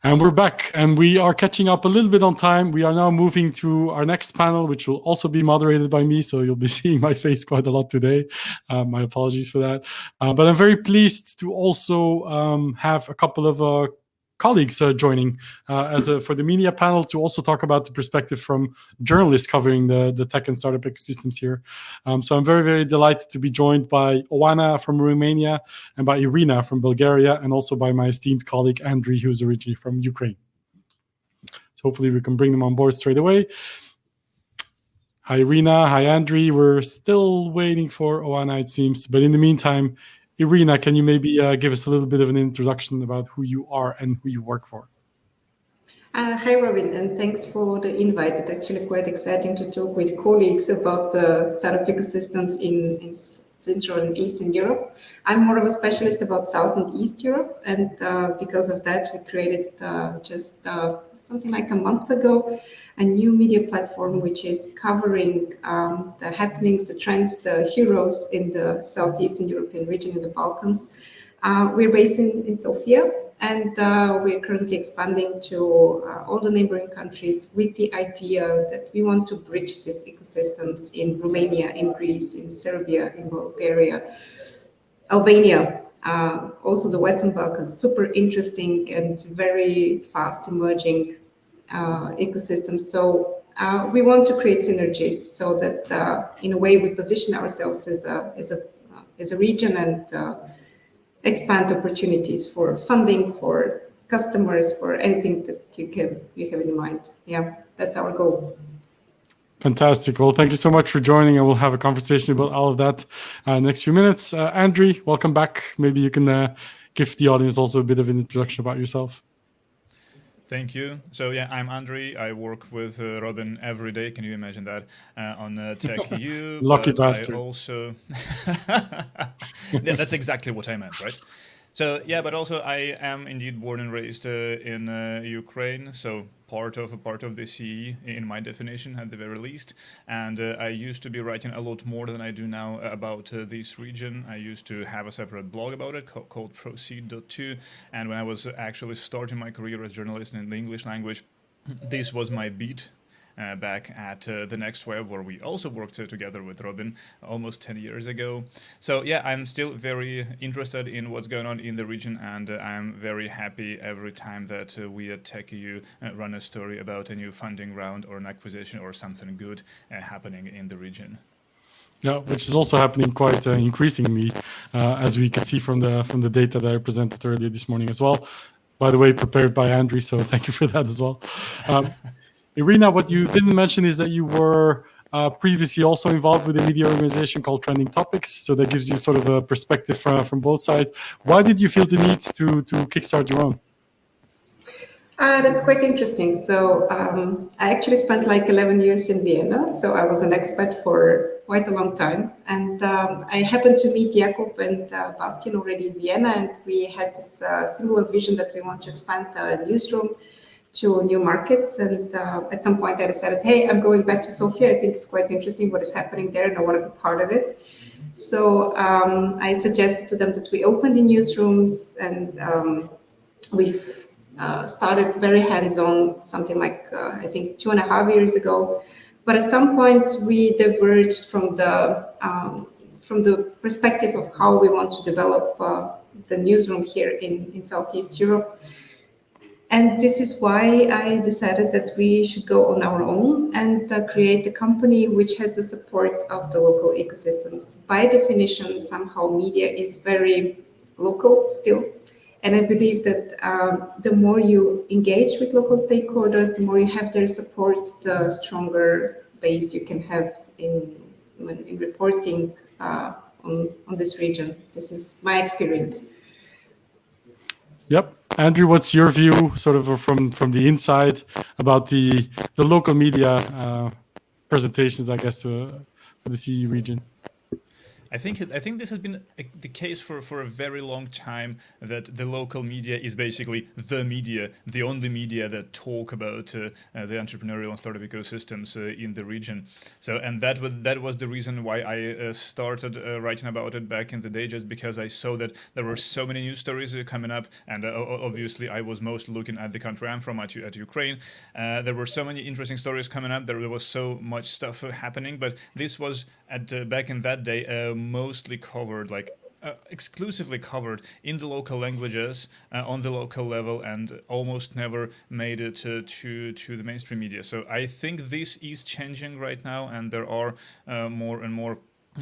And we're back, and we are catching up a little bit on time. We are now moving to our next panel, which will also be moderated by me, so you'll be seeing my face quite a lot today. My apologies for that. But I'm very pleased to also have a couple of colleagues joining for the media panel to also talk about the perspective from journalists covering the tech and startup ecosystems here. So I'm very, very delighted to be joined by Oana from Romania and by Irina from Bulgaria, and also by my esteemed colleague Andriy, who's originally from Ukraine. So hopefully we can bring them on board straight away. Hi Irina, hi Andriy. We're still waiting for Oana, it seems. But in the meantime, Irina, can you maybe give us a little bit of an introduction about who you are and who you work for? Hi, Robin, and thanks for the invite. It's actually quite exciting to talk with colleagues about the startup ecosystems in Central and Eastern Europe. I'm more of a specialist about South and East Europe, and because of that, we created just something like a month ago a new media platform which is covering the happenings, the trends, the heroes in the Southeastern European region, in the Balkans. We're based in Sofia, and we're currently expanding to all the neighboring countries with the idea that we want to bridge these ecosystems in Romania, in Greece, in Serbia, in Bulgaria, Albania, also the Western Balkans. Super interesting and very fast emerging ecosystems. So we want to create synergies so that in a way we position ourselves as a region and expand opportunities for funding, for customers, for anything that you have in mind. Yeah, that's our goal. Fantastic. Well, thank you so much for joining, and we'll have a conversation about all of that next few minutes. Andriy, welcome back. Maybe you can give the audience also a bit of an introduction about yourself. Thank you. So yeah, I'm Andriy. I work with Robin every day. Can you imagine that on TechU? Lucky bastard. I also, yeah, that's exactly what I meant, right? So yeah, but also I am indeed born and raised in Ukraine. So part of the CE in my definition at the very least. And I used to be writing a lot more than I do now about this region. I used to have a separate blog about it called Proceed.to. And when I was actually starting my career as a journalist in the English language, this was my beat. Back at the Next Web, where we also worked together with Robin almost 10 years ago. So yeah, I'm still very interested in what's going on in the region, and I'm very happy every time that we at TechU run a story about a new funding round or an acquisition or something good happening in the region. Yeah, which is also happening quite increasingly, as we can see from the data that I presented earlier this morning as well. By the way, prepared by Andriy, so thank you for that as well. Irina, what you didn't mention is that you were previously also involved with a media organization called Trending Topics. So that gives you sort of a perspective from both sides. Why did you feel the need to kickstart your own? That's quite interesting. So I actually spent like 11 years in Vienna. So I was an expat for quite a long time. And I happened to meet Jakub and Bastian already in Vienna. And we had this similar vision that we want to expand the newsroom to new markets. And at some point I decided, hey, I'm going back to Sofia. I think it's quite interesting what is happening there and I want to be part of it. So I suggested to them that we open the newsrooms, and we've started very hands-on, something like I think 2.5 years ago. But at some point we diverged from the perspective of how we want to develop the newsroom here in Southeast Europe. And this is why I decided that we should go on our own and create a company which has the support of the local ecosystems. By definition, somehow media is very local still. And I believe that the more you engage with local stakeholders, the more you have their support, the stronger base you can have in reporting on this region. This is my experience. Yep. Andrew, what's your view, sort of from the inside, about the local media presentations, I guess, for the CE region? I think this has been the case for a very long time, that the local media is basically the media, the only media that talk about the entrepreneurial and startup ecosystems in the region. So, and that was the reason why I started writing about it back in the day, just because I saw that there were so many news stories coming up, and obviously I was most looking at the country I'm from, at Ukraine. There were so many interesting stories coming up. There was so much stuff happening, but this was back in that day mostly covered, like exclusively covered in the local languages on the local level, and almost never made it to the mainstream media. So I think this is changing right now, and there are more and more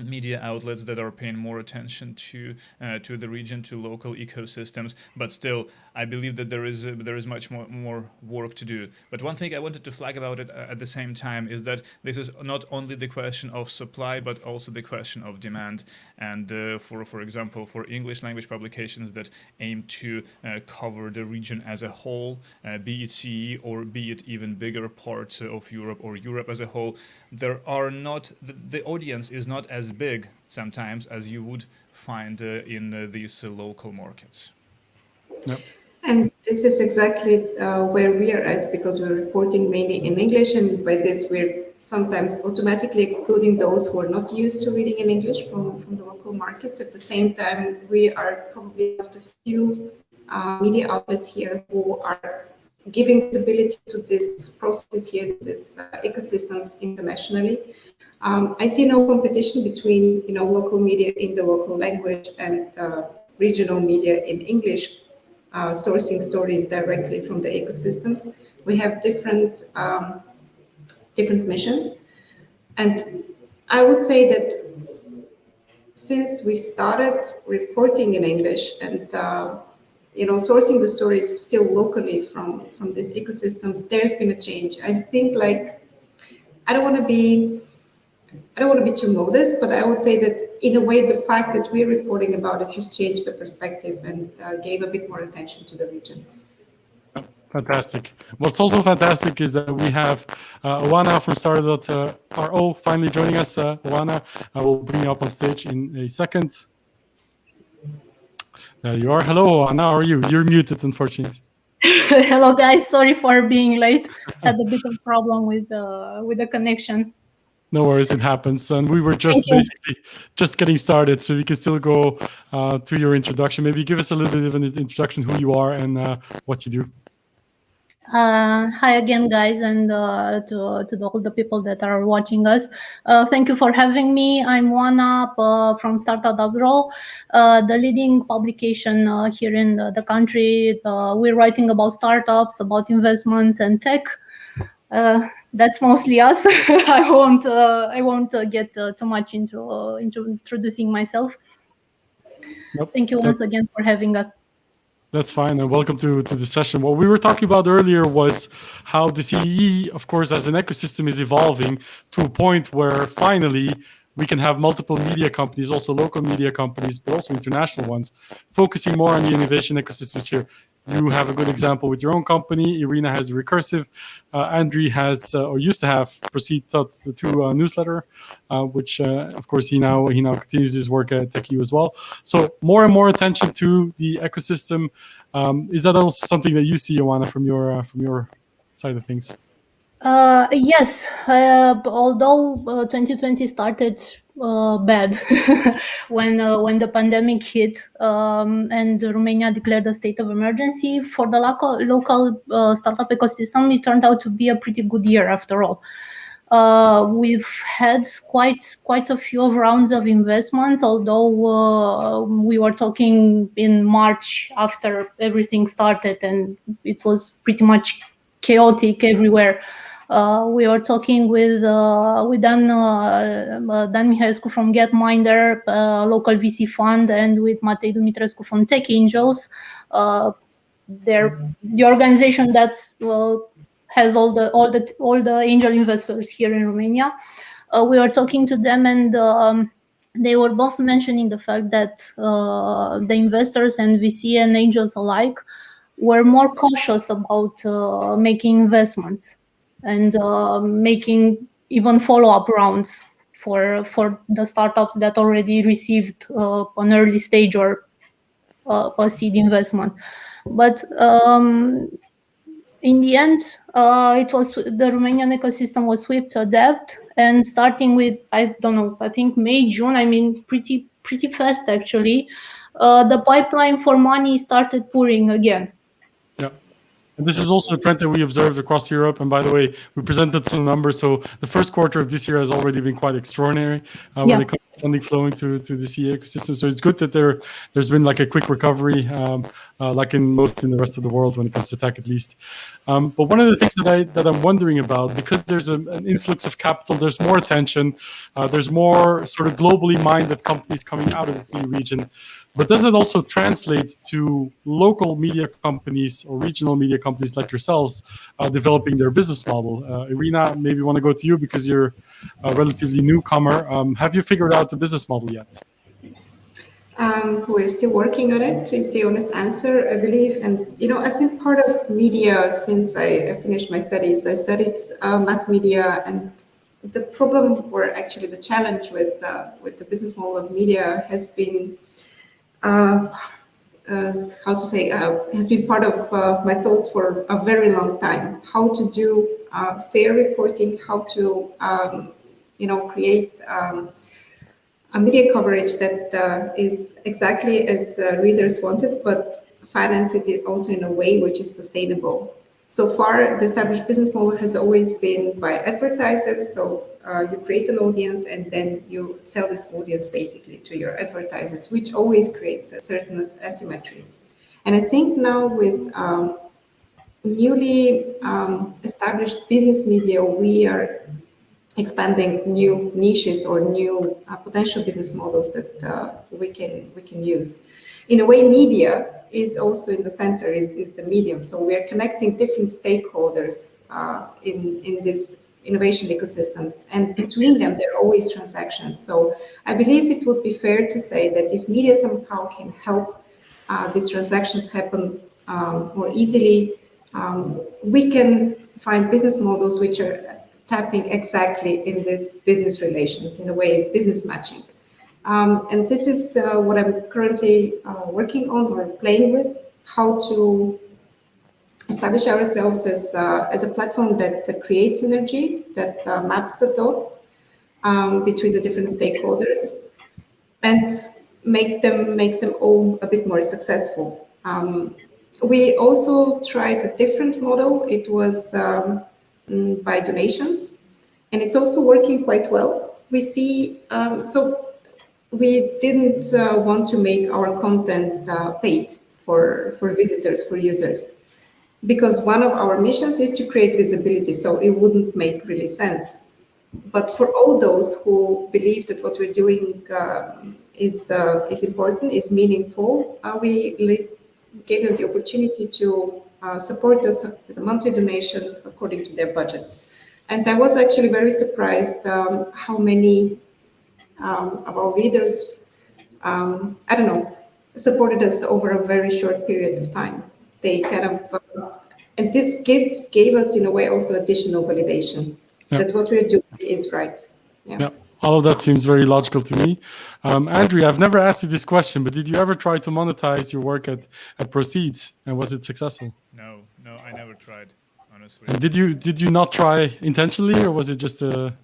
media outlets that are paying more attention to the region, to local ecosystems. But still, I believe that there is much more work to do. But one thing I wanted to flag about it at the same time is that this is not only the question of supply, but also the question of demand. And for example, for English language publications that aim to cover the region as a whole, be it CE or be it even bigger parts of Europe or Europe as a whole, there are not the audience is not as big sometimes as you would find in these local markets. Yep. And this is exactly where we are at, because we're reporting mainly in English, and by this we're sometimes automatically excluding those who are not used to reading in English from the local markets. At the same time, we are probably one of the few media outlets here who are giving visibility to this process here, to these ecosystems internationally. I see no competition between local media in the local language and regional media in English, sourcing stories directly from the ecosystems. We have different missions, and I would say that since we started reporting in English and sourcing the stories still locally from these ecosystems, there's been a change. I think, like, I don't want to be too modest, but I would say that in a way, the fact that we're reporting about it has changed the perspective and gave a bit more attention to the region. Fantastic. What's also fantastic is that we have Oana from Startup.ro finally joining us. Oana, I will bring you up on stage in a second. There you are. Hello, Oana. How are you? You're muted, unfortunately. Hello, guys. Sorry for being late. Had a bit of problem with the connection. No worries, it happens. And we were just getting started, so we can still go to your introduction. Maybe give us a little bit of an introduction, who you are and what you do. Hi again, guys, and to all the people that are watching us. Thank you for having me. I'm Oana from Startup.ro, the leading publication here in the country. We're writing about startups, about investments and tech. That's mostly us. I won't get too much into introducing myself. Nope. Thank you once again for having us. That's fine, and welcome to the session. What we were talking about earlier was how the CEE, of course, as an ecosystem is evolving to a point where finally we can have multiple media companies, also local media companies, but also international ones, focusing more on the innovation ecosystems here. You have a good example with your own company. Irina has Recursive. Andriy has, or used to have, Proceed.to newsletter, which, of course, he now continues his work at TechEU as well. So more and more attention to the ecosystem. Is that also something that you see, Oana, from your side of things? Yes, although 2020 started bad when the pandemic hit and Romania declared a state of emergency, for the local startup ecosystem, it turned out to be a pretty good year after all. We've had quite a few rounds of investments, although we were talking in March after everything started and it was pretty much chaotic everywhere. We were talking with Dan Mihaescu from Gapminder, local VC fund, and with Matei Dumitrescu from Tech Angels. They're the organization that has all the angel investors here in Romania. We were talking to them, and they were both mentioning the fact that the investors and VC and angels alike were more cautious about making investments and making even follow-up rounds for the startups that already received an early stage or a seed investment. But in the end, it was the Romanian ecosystem was swift to adapt, and starting with, I don't know, I think May, June, I mean pretty fast actually, the pipeline for money started pouring again. Yeah. And this is also a trend that we observed across Europe. And by the way, we presented some numbers. So the first quarter of this year has already been quite extraordinary when it comes to funding flowing to the CE ecosystem. So it's good that there's been like a quick recovery, like in the rest of the world when it comes to tech, at least. But one of the things that I'm wondering about, because there's an influx of capital, there's more attention, there's more sort of globally minded companies coming out of the CE region. But does it also translate to local media companies or regional media companies like yourselves developing their business model? Irina, maybe want to go to you because you're a relatively newcomer. Have you figured out the business model yet? We're still working on it, is the honest answer, I believe. And, I've been part of media since I finished my studies. I studied mass media, and the problem, or actually the challenge with the business model of media has been has been part of my thoughts for a very long time. How to do fair reporting, how to, create a media coverage that is exactly as readers wanted, but finance it also in a way which is sustainable. So far, the established business model has always been by advertisers. So you create an audience and then you sell this audience basically to your advertisers, which always creates certain asymmetries. And I think now with newly established business media, we are expanding new niches or new potential business models that we can use. In a way, media is also in the center, is the medium. So we are connecting different stakeholders in this innovation ecosystems, and between them there are always transactions. So I believe it would be fair to say that if media somehow can help these transactions happen more easily, we can find business models which are tapping exactly in this business relations, in a way, business matching. And this is what I'm currently working on or playing with, how to establish ourselves as a platform that creates synergies, that maps the dots between the different stakeholders and makes them all a bit more successful. We also tried a different model. It was by donations, and it's also working quite well. We see, so we didn't want to make our content paid for visitors, for users, because one of our missions is to create visibility, so it wouldn't make really sense. But for all those who believe that what we're doing is important, is meaningful, we gave them the opportunity to support us with a monthly donation according to their budget. And I was actually very surprised how many of our readers, supported us over a very short period of time. They kind of, and this gave us in a way also additional validation that what we're doing is right. Yeah. All of that seems very logical to me. Andrea, I've never asked you this question, but did you ever try to monetize your work at Proceeds, and was it successful? No, I never tried, honestly. And did you not try intentionally, or was it just a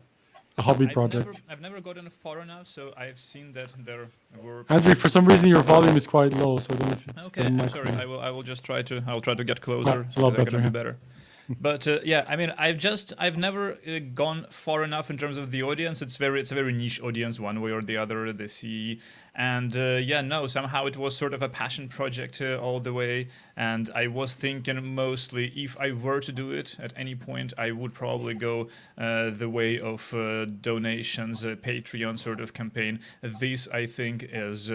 hobby project? I've never gotten far enough, so I've seen that there were. Andrea, for some reason your volume is quite low, so I don't know if it's okay. I'm sorry. I will just try to. I'll try to get closer. It's a lot better. Be better. But yeah, I mean, I've never gone far enough in terms of the audience. It's a very niche audience, one way or the other. The CE, and somehow it was sort of a passion project all the way. And I was thinking mostly, if I were to do it at any point, I would probably go the way of donations, a Patreon sort of campaign. This, I think, is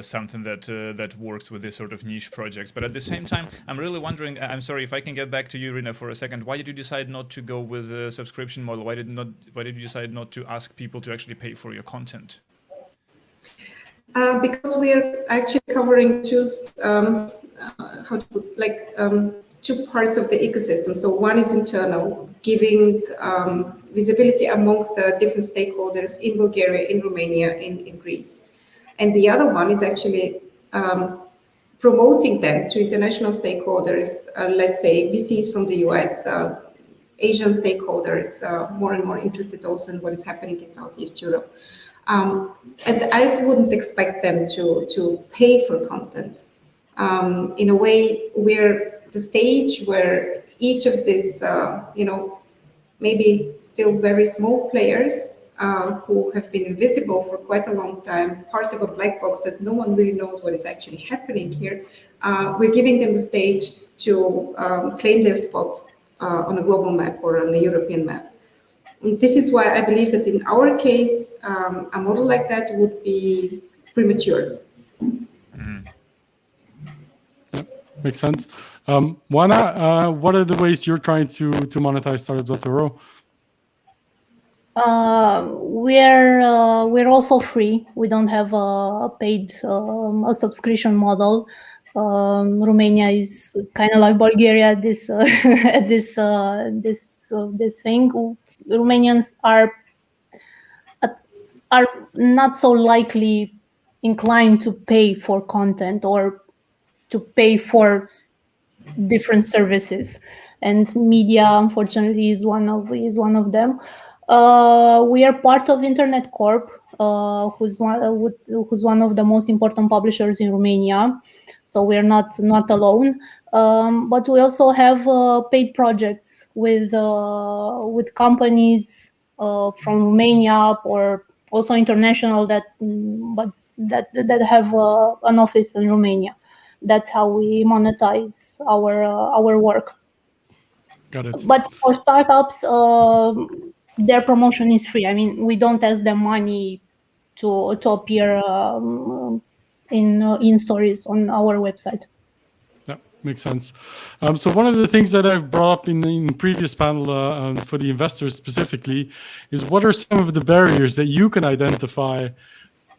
something that works with this sort of niche projects. But at the same time, I'm really wondering. I'm sorry if I can get back to you, Irina, for a second. Why did you decide not to go with a subscription model? Why did you decide not to ask people to actually pay for your content? Because we are actually covering two two parts of the ecosystem. So one is internal, giving visibility amongst the different stakeholders in Bulgaria, in Romania, in Greece. And the other one is actually promoting them to international stakeholders, let's say VCs from the US, Asian stakeholders, more and more interested also in what is happening in Southeast Europe. And I wouldn't expect them to pay for content. In a way, we're the stage where each of these, maybe still very small players who have been invisible for quite a long time, part of a black box that no one really knows what is actually happening here, we're giving them the stage to claim their spot on a global map or on a European map. And this is why I believe that in our case, a model like that would be premature. Makes sense. Juana, what are the ways you're trying to monetize Startup.ro? We're also free. We don't have a paid a subscription model. Romania is kind of like Bulgaria at this this thing. Romanians are not so likely inclined to pay for content or to pay for different services, and media, unfortunately, is one of them. We are part of Internet Corp, who's one of the most important publishers in Romania. So we are not alone. But we also have paid projects with companies from Romania or also international that have an office in Romania. That's how we monetize our work. Got it. But for startups, their promotion is free. I mean, we don't ask them money to appear in stories on our website. Yeah, makes sense. So one of the things that I've brought up in the previous panel for the investors specifically is what are some of the barriers that you can identify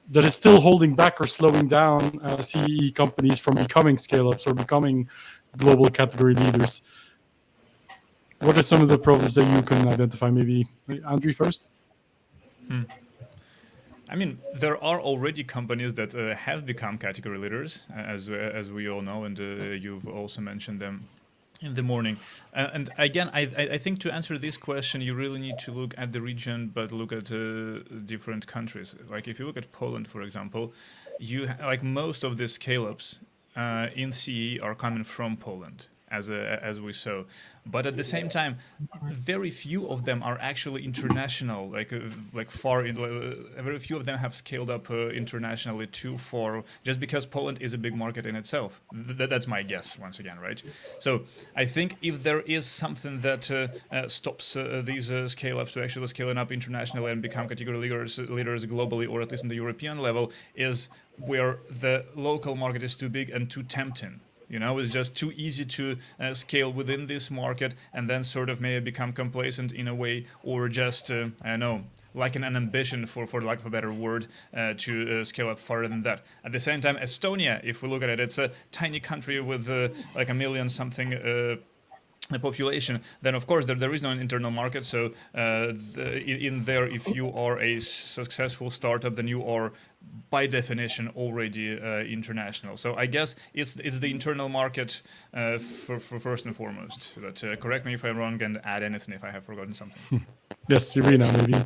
that is still holding back or slowing down CEE companies from becoming scale-ups or becoming global category leaders? What are some of the problems that you can identify? Maybe Andrew first? I mean, there are already companies that have become category leaders, as we all know, and you've also mentioned them in the morning. And again, I think to answer this question, you really need to look at the region, but look at different countries. Like if you look at Poland, for example, like most of the scale-ups in CE are coming from Poland, as we saw. But at the same time, very few of them are actually international. Very few of them have scaled up internationally too far, just because Poland is a big market in itself. That's my guess, once again, right? So I think if there is something that stops these scale-ups to actually scaling up internationally and become category leaders globally, or at least in the European level, is where the local market is too big and too tempting. You know, it's just too easy to scale within this market and then sort of maybe become complacent in a way, or just, I don't know, like an ambition, for lack of a better word, to scale up farther than that. At the same time, Estonia, if we look at it, it's a tiny country with like 1 million something the population. Then of course there is no internal market, so in there, if you are a successful startup, then you are by definition already international. So I guess it's the internal market for first and foremost. But correct me if I'm wrong and add anything if I have forgotten something. Yes, Irina, maybe.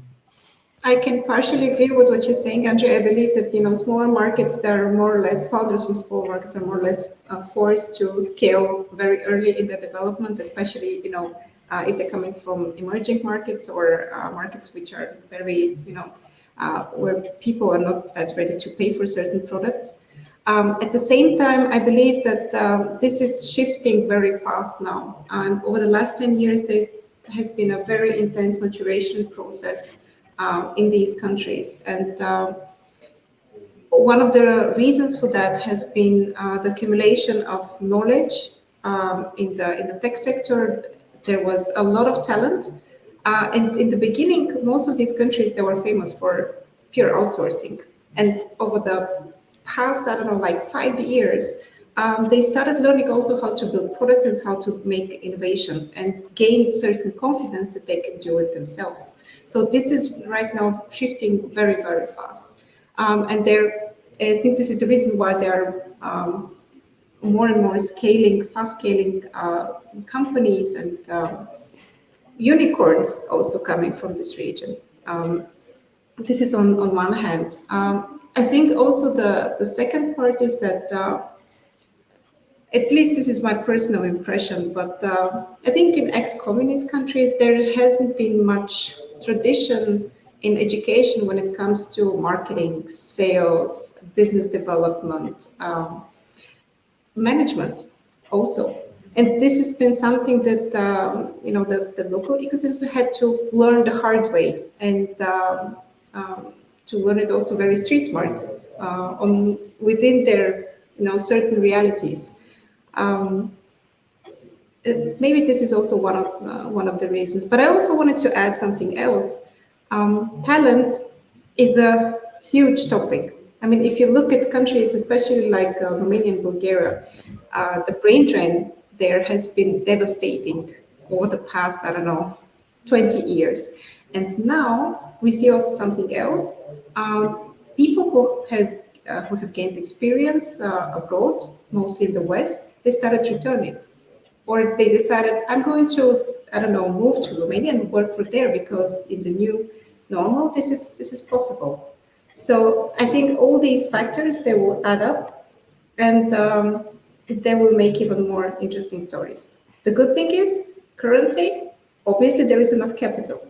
I can partially agree with what you're saying, Andrea. I believe that smaller markets, that are more or less founders from small markets are more or less forced to scale very early in their development, especially if they're coming from emerging markets or markets which are very where people are not that ready to pay for certain products. At the same time, I believe that this is shifting very fast now. Over the last 10 years, there has been a very intense maturation process in these countries. And one of the reasons for that has been the accumulation of knowledge in the tech sector. There was a lot of talent. And in the beginning, most of these countries, they were famous for pure outsourcing. And over the past, I don't know, like 5 years, they started learning also how to build products and how to make innovation and gain certain confidence that they can do it themselves. So this is right now shifting very, very fast. And I think this is the reason why they're more and more fast scaling companies and unicorns also coming from this region. This is on one hand. I think also the second part is that at least this is my personal impression, but I think in ex-communist countries there hasn't been much tradition in education when it comes to marketing, sales, business development, management also. And this has been something that the local ecosystems had to learn the hard way, and to learn it also very street smart on within their certain realities. Um, Maybe this is also one of the reasons. But I also wanted to add something else. Talent is a huge topic. I mean, if you look at countries, especially like Romania and Bulgaria, the brain drain there has been devastating over the past, I don't know, 20 years. And now we see also something else. People who have gained experience abroad, mostly in the West, they started returning, or they decided, I'm going to, I don't know, move to Romania and work for there because in the new normal, this is possible. So I think all these factors, they will add up, and they will make even more interesting stories. The good thing is, currently, obviously there is enough capital.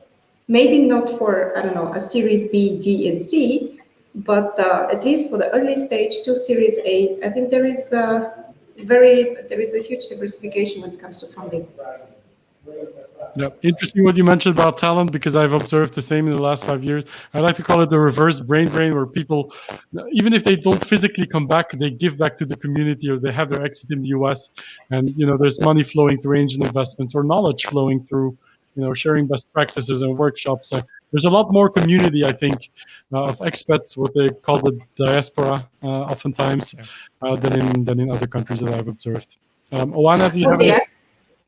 Maybe not for, I don't know, a Series B, D, and C, but at least for the early stage to Series A, I think there is a huge diversification when it comes to funding. Yeah, interesting what you mentioned about talent, because I've observed the same in the last 5 years. I like to call it the reverse brain drain, where people, even if they don't physically come back, they give back to the community, or they have their exit in the US, and there's money flowing through angel investments, or knowledge flowing through sharing best practices and workshops. There's a lot more community, I think, of expats, what they call the diaspora, oftentimes, than in other countries that I've observed. Oana, do you Well, have any?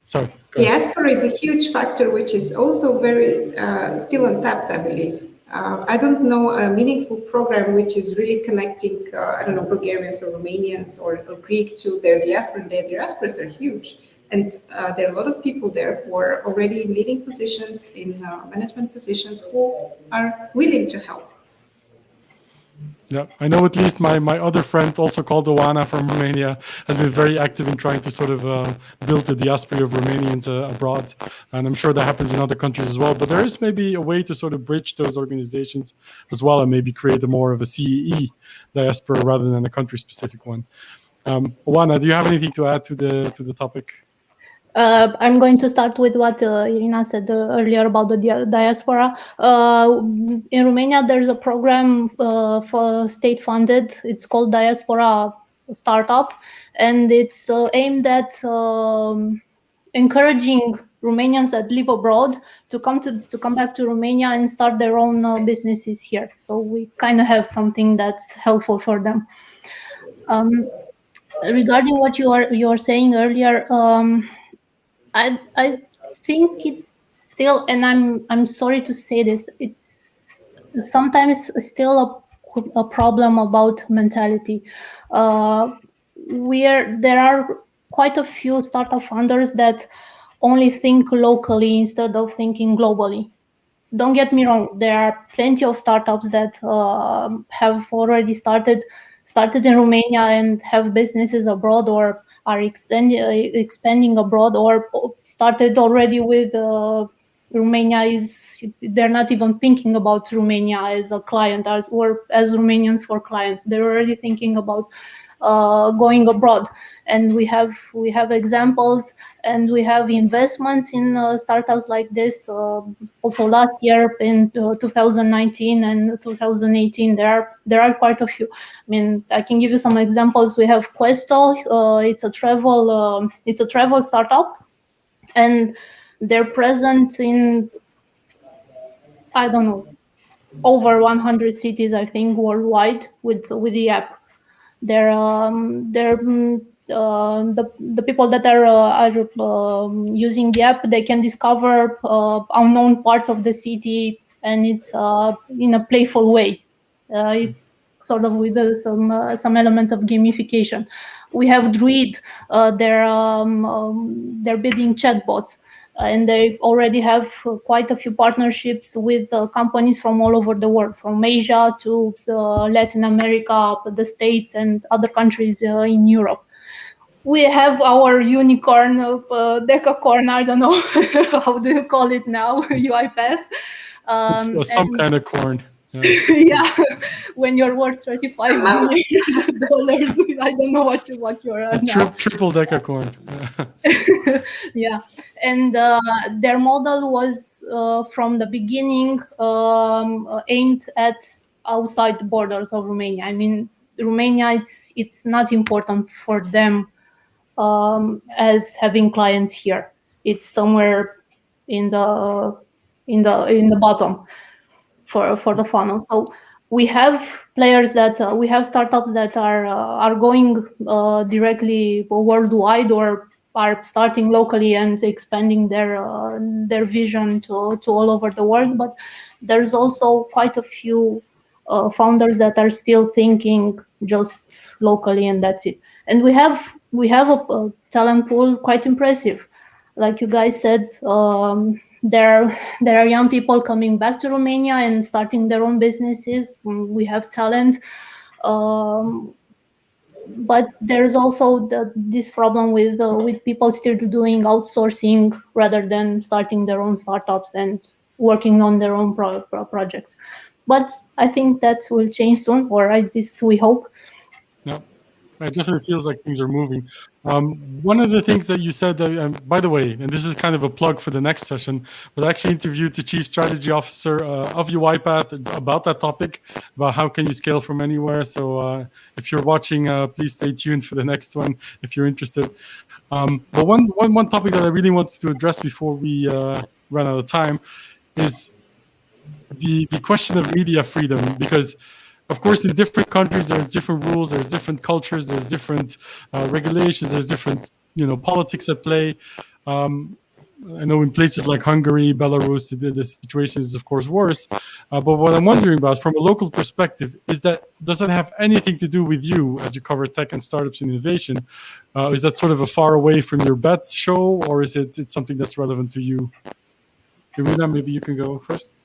Sorry. diaspora is a huge factor, which is also very still untapped, I believe. I don't know a meaningful program which is really connecting, I don't know, Bulgarians or Romanians or Greek to their diaspora. Their diasporas are huge. And there are a lot of people there who are already in leading positions, in management positions, who are willing to help. Yeah, I know at least my other friend, also called Oana, from Romania, has been very active in trying to sort of build the diaspora of Romanians abroad. And I'm sure that happens in other countries as well. But there is maybe a way to sort of bridge those organizations as well, and maybe create a more of a CEE diaspora rather than a country-specific one. Oana, do you have anything to add to the topic? I'm going to start with what Irina said earlier about the diaspora. In Romania, there's a program for state-funded. It's called Diaspora Startup, and it's aimed at encouraging Romanians that live abroad to come back to Romania and start their own businesses here. So we kind of have something that's helpful for them. Regarding what you are saying earlier. I think it's still, and I'm sorry to say this, it's sometimes still a problem about mentality. There are quite a few startup founders that only think locally instead of thinking globally. Don't get me wrong, there are plenty of startups that have already started in Romania and have businesses abroad, or are expanding abroad, or started already with Romania. They're not even thinking about Romania as a client, or as Romanians for clients. They're already thinking about going abroad, and we have examples, and we have investments in startups like this. Also last year in 2019 and 2018, there are quite a few. I mean, I can give you some examples. We have Questo. It's a travel startup, and they're present in, I don't know, over 100 cities, I think, worldwide with the app. They're the people that are using the app, they can discover unknown parts of the city, and it's in a playful way. It's sort of with some elements of gamification. We have Druid. They're building chatbots, and they already have quite a few partnerships with companies from all over the world, from Asia to Latin America, the States, and other countries in Europe. We have our unicorn, decacorn, I don't know how do you call it now, UiPath. It's some kind of corn. Yeah, when you're worth $35 million, I don't know what you're now. Triple decacorn. Yeah, and their model was from the beginning aimed at outside the borders of Romania. I mean, Romania, it's not important for them as having clients here. It's somewhere in the bottom for the funnel. So we have players that we have startups that are going directly worldwide, or are starting locally and expanding their vision to all over the world. But there's also quite a few founders that are still thinking just locally, and that's it. And we have a talent pool quite impressive. Like you guys said, there are young people coming back to Romania and starting their own businesses. We have talent, but there's also this problem with people still doing outsourcing rather than starting their own startups and working on their own projects. But I think that will change soon, or at least we hope. No, it definitely feels like things are moving. One of the things that you said, by the way, and this is kind of a plug for the next session, but I actually interviewed the chief strategy officer of UiPath about that topic, about how can you scale from anywhere. So if you're watching, please stay tuned for the next one if you're interested. But one topic that I really wanted to address before we run out of time is the question of media freedom, because of course in different countries there's different rules, there's different cultures, there's different regulations, there's different politics at play. I know in places like Hungary, Belarus, the situation is of course worse. But what I'm wondering about from a local perspective is that, does that have anything to do with you as you cover tech and startups and innovation? Is that sort of a far away from your bet show, or is it's something that's relevant to you? Irina, maybe you can go first.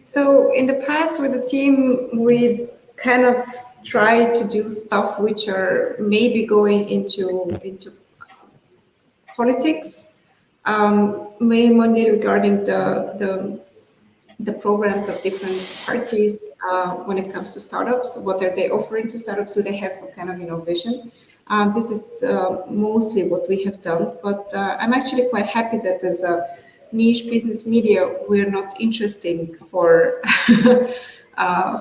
So in the past with the team, we kind of tried to do stuff which are maybe going into politics, mainly regarding the programs of different parties when it comes to startups. What are they offering to startups? Do they have some kind of innovation? This is mostly what we have done, but I'm actually quite happy that there's a niche business media. We're not interesting for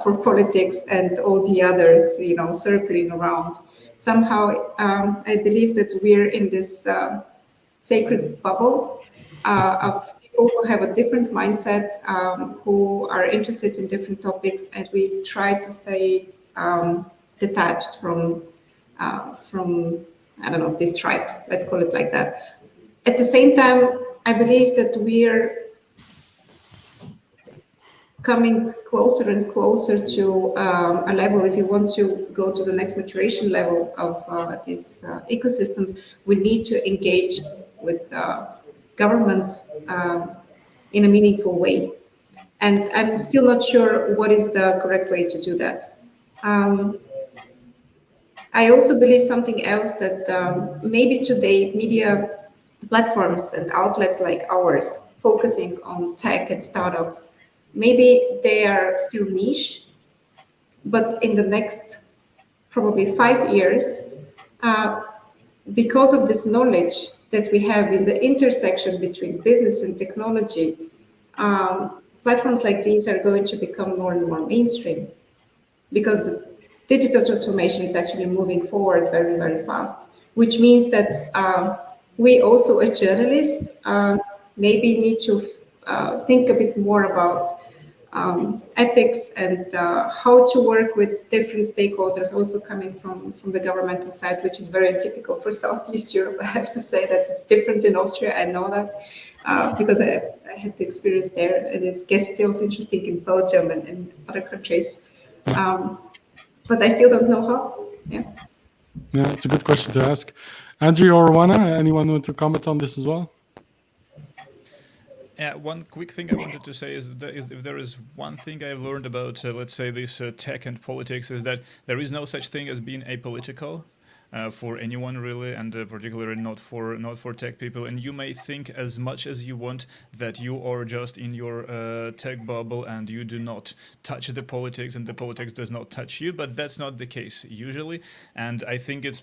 for politics and all the others, circling around. Somehow, I believe that we're in this sacred bubble of people who have a different mindset, who are interested in different topics, and we try to stay detached from I don't know, these tribes. Let's call it like that. At the same time, I believe that we're coming closer and closer to a level. If you want to go to the next maturation level of these ecosystems, we need to engage with governments in a meaningful way. And I'm still not sure what is the correct way to do that. I also believe something else, that maybe today media platforms and outlets like ours focusing on tech and startups, maybe they are still niche, but in the next probably 5 years, because of this knowledge that we have in the intersection between business and technology, platforms like these are going to become more and more mainstream, because digital transformation is actually moving forward very, very fast, which means that we also, as journalists, maybe need to think a bit more about ethics and how to work with different stakeholders, also coming from the governmental side, which is very typical for Southeast Europe. I have to say that it's different in Austria. I know that because I had the experience there, and I guess it's also interesting in Belgium and in other countries. But I still don't know how. Yeah. Yeah, it's a good question to ask. Andrew or Juana, anyone want to comment on this as well? Yeah, one quick thing I wanted to say is that if there is one thing I've learned about, let's say, this tech and politics, is that there is no such thing as being apolitical for anyone really, and particularly not for tech people. And you may think as much as you want that you are just in your tech bubble and you do not touch the politics, and the politics does not touch you, but that's not the case usually. And I think it's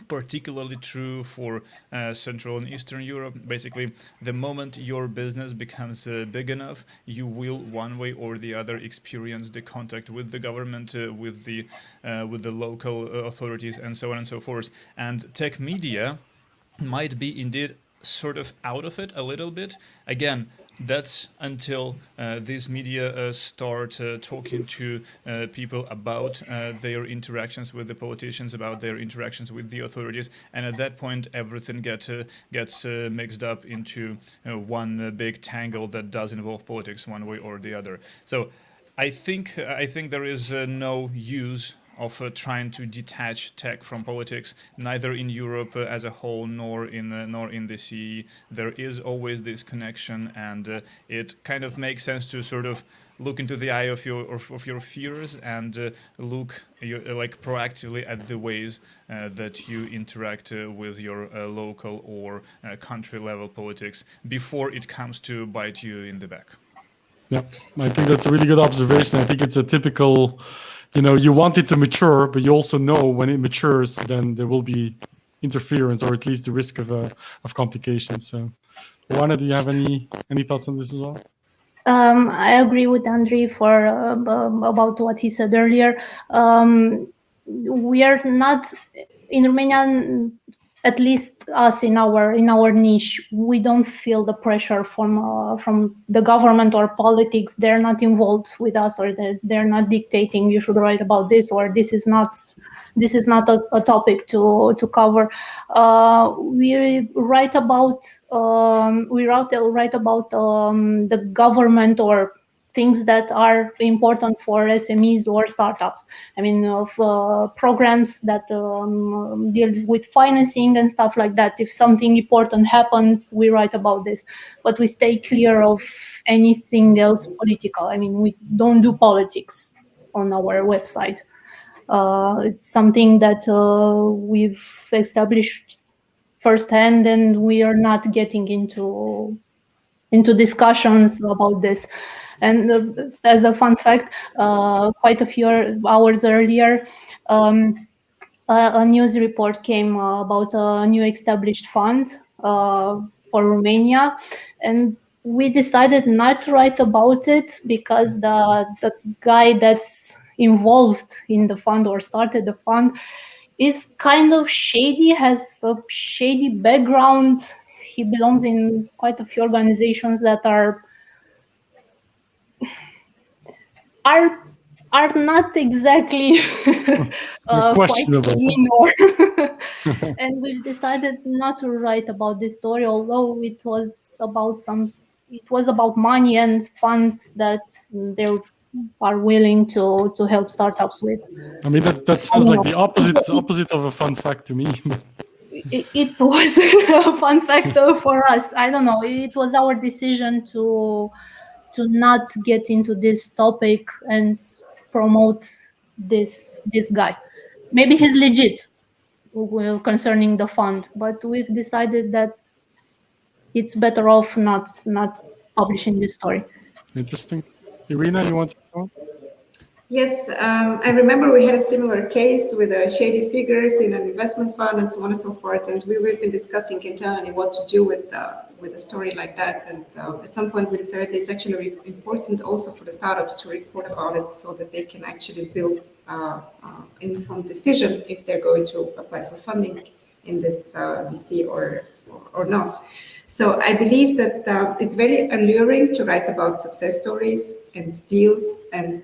particularly true for Central and Eastern Europe. Basically, the moment your business becomes big enough, you will one way or the other experience the contact with the government, with the local authorities, and so on and so forth. And tech media might be indeed sort of out of it a little bit. Again, that's until these media start talking to people about their interactions with the politicians, about their interactions with the authorities, and at that point everything gets mixed up into one big tangle that does involve politics one way or the other. So I think there is no use of trying to detach tech from politics, neither in Europe as a whole nor in the CE. There is always this connection, and it kind of makes sense to sort of look into the eye of your fears and look like proactively at the ways that you interact with your local or country level politics before it comes to bite you in the back. Yeah, I think that's a really good observation. I think it's a typical, you want it to mature, but you also know when it matures, then there will be interference, or at least the risk of complications. So, Juana, do you have any thoughts on this as well? I agree with Andrei about what he said earlier. We are not in Romania, at least us in our niche. We don't feel the pressure from the government or politics. They're not involved with us, or they're not dictating you should write about this, or this is not a topic to cover. We write about the government or things that are important for SMEs or startups. I mean, of programs that deal with financing and stuff like that. If something important happens, we write about this, but we stay clear of anything else political. I mean, we don't do politics on our website. It's something that we've established firsthand, and we are not getting into discussions about this. And as a fun fact, quite a few hours earlier, a news report came about a new established fund for Romania, and we decided not to write about it because the guy that's involved in the fund or started the fund is kind of shady, has a shady background. He belongs in quite a few organizations that are not exactly questionable. And we've decided not to write about this story, although it was about money and funds that they are willing to help startups with. I mean, that sounds like the opposite of a fun fact to me. It was a fun fact for us. I don't know. It was our decision to not get into this topic and promote this guy. Maybe he's legit concerning the fund, but we've decided that it's better off not publishing this story. Interesting. Irina, you want to go? Yes, I remember we had a similar case with shady figures in an investment fund and so on and so forth, and we've been discussing internally what to do with a story like that. And at some point we decided it's actually important also for the startups to report about it so that they can actually build informed decision if they're going to apply for funding in this VC or not. So I believe that it's very alluring to write about success stories and deals and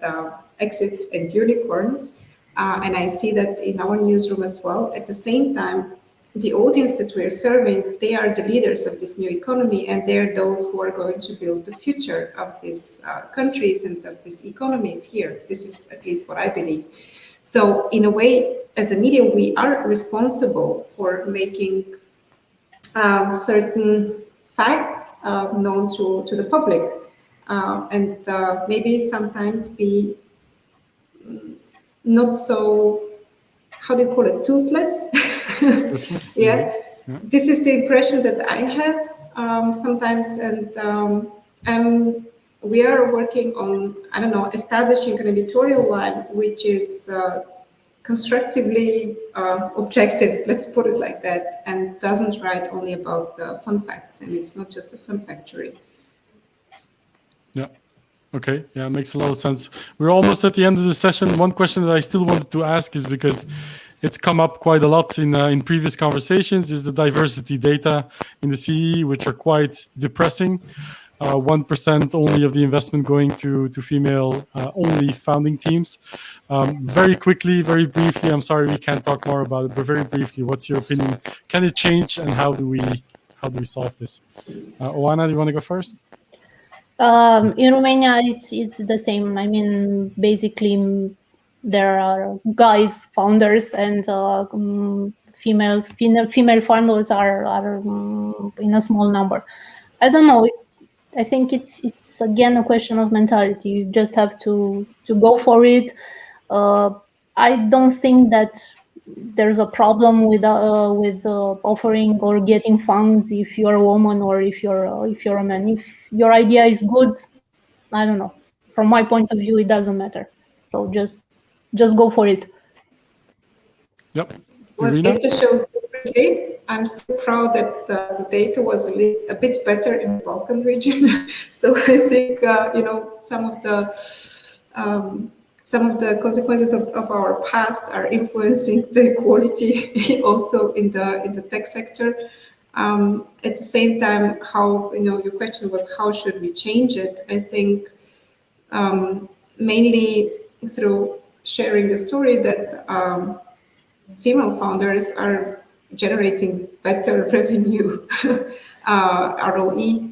exits and unicorns. And I see that in our newsroom as well. At the same time, the audience that we're serving, they are the leaders of this new economy, and they're those who are going to build the future of these countries and of these economies here. This is at least what I believe. So in a way, as a media, we are responsible for making certain facts known to the public, and maybe sometimes be not so, how do you call it, toothless? Yeah, this is the impression that I have sometimes, and we are working on, I don't know, establishing an editorial line which is constructively objective, let's put it like that, and doesn't write only about the fun facts, and it's not just a fun factory. Yeah. Okay. Yeah, it makes a lot of sense. We're almost at the end of the session. One question that I still wanted to ask is because it's come up quite a lot in previous conversations, is the diversity data in the CE, which are quite depressing. 1% only of the investment going to female only founding teams. Very quickly, very briefly, I'm sorry we can't talk more about it, but very briefly, what's your opinion? Can it change, and how do we solve this? Oana, do you want to go first? In Romania, it's the same. I mean, basically, there are guys founders and female founders are in a small number. I don't know. I think it's again a question of mentality. You just have to go for it. I don't think that there's a problem with offering or getting funds if you're a woman or if you're a man. If your idea is good, I don't know. From my point of view, it doesn't matter. So just go for it. Yep. Well, data shows differently. I'm still proud that the data was a bit better in the Balkan region. So I think some of the consequences of our past are influencing the equality also in the tech sector. At the same time, how your question was how should we change it? I think mainly through sharing the story that female founders are generating better revenue ROE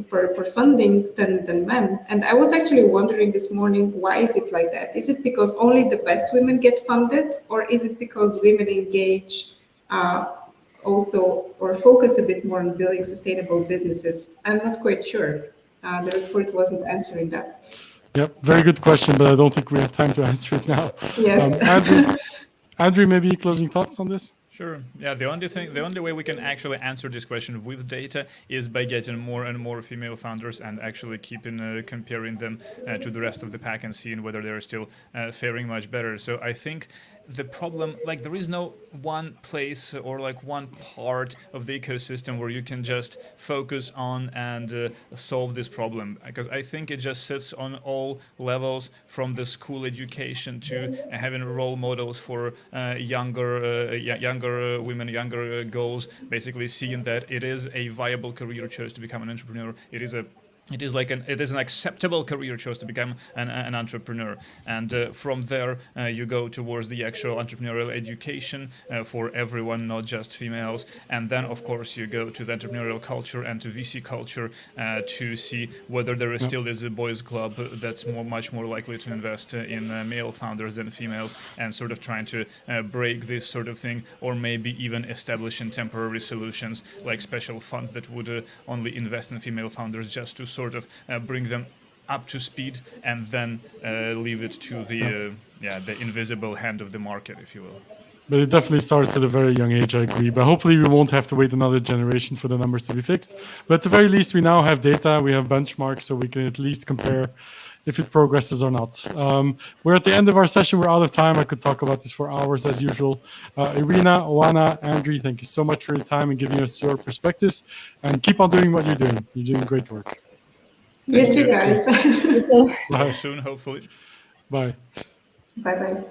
per funding than men. And I was actually wondering this morning, why is it like that? Is it because only the best women get funded, or is it because women engage also or focus a bit more on building sustainable businesses? I'm not quite sure. The report wasn't answering that. Yep, very good question, but I don't think we have time to answer it now. Yes. Andrew, maybe closing thoughts on this? Sure. Yeah, the only way we can actually answer this question with data is by getting more and more female founders and actually keeping comparing them to the rest of the pack and seeing whether they're still faring much better. So I think the problem, like, there is no one place or like one part of the ecosystem where you can just focus on and solve this problem, because I think it just sits on all levels, from the school education to having role models for younger women, younger girls, basically seeing that it is a viable career choice to become an entrepreneur. It is an acceptable career choice to become an entrepreneur, and from there you go towards the actual entrepreneurial education for everyone, not just females, and then of course you go to the entrepreneurial culture and to VC culture to see whether there still is a boys club that's much more likely to invest in male founders than females, and sort of trying to break this sort of thing, or maybe even establishing temporary solutions like special funds that would only invest in female founders, just to sort of bring them up to speed, and then leave it to the invisible hand of the market, if you will. But it definitely starts at a very young age, I agree. But hopefully we won't have to wait another generation for the numbers to be fixed. But at the very least, we now have data, we have benchmarks, so we can at least compare if it progresses or not. We're at the end of our session. We're out of time. I could talk about this for hours as usual. Irina, Oana, Andrew, thank you so much for your time and giving us your perspectives. And keep on doing what you're doing. You're doing great work. You too, guys. Bye. Soon, hopefully. Bye. Bye-bye.